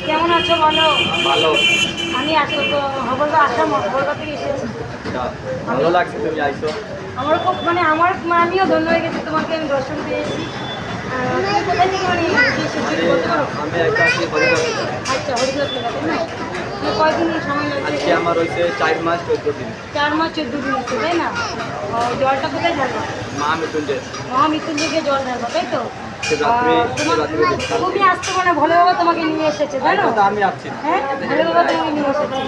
কেমন আছো বলো? ভালো। আমি আসো তো হবলদা আসাম হবলদা থেকে এসেছি। ভালো লাগছে তুমি আইছো। আমার খুব মানে আমিও ধন্য হয়ে গেছি তোমাকে আমি দর্শন পেয়েছি। তুমি কোথায় থেকে মানে এসেছো বলতে পারো? আমি একটা আছি হরিদাস। আচ্ছা হরিদাস থেকে তাই না? কয়দিন সময় লাগছে? আজকে আমার হয়েছে 4 মাস 14 দিন। 4 মাস 14 দিন হচ্ছে তাই না? জলটা কোথায় ঢালবো? মহামৃত্যুঞ্জয়। মহামৃত্যুঞ্জয়কে জল ঢালবো তাই তো? তুমি আসতে মানে ভোলে বাবা তোমাকে নিয়ে এসেছে তাই না? আমি আসছি। হ্যাঁ ভোলে বাবা তোমাকে নিয়ে এসেছে।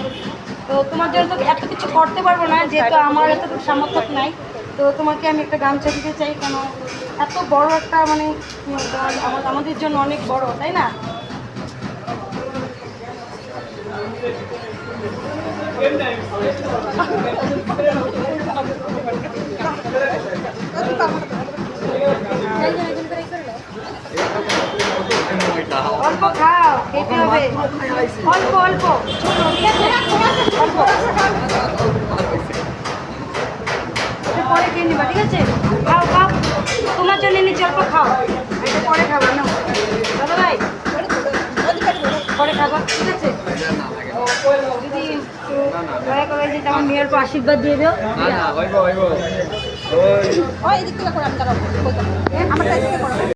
তো তোমার জন্য তো এত কিছু করতে পারবো না যেহেতু আমার এতটুকু সামর্থ্য নাই। তো তোমাকে আমি একটা গামছা দিতে চাই কেন এত বড় একটা মানে আমাদের জন্য অনেক বড় তাই না? অল্প খাও খেতে হবে অল্প অল্প অল্প পরে খেয়ে নিবা ঠিক আছে খাও খাও তোমার জন্য নিচে অল্প খাও এটা পরে খাবা না দাদা ভাই পরে খাবা ঠিক আছে যদি দয়া করে যে আমার মেয়ের উপর আশীর্বাদ দিয়ে দিও না হইব হইব। ওই এদিক থেকে করে আমি দাঁড়াবো আমার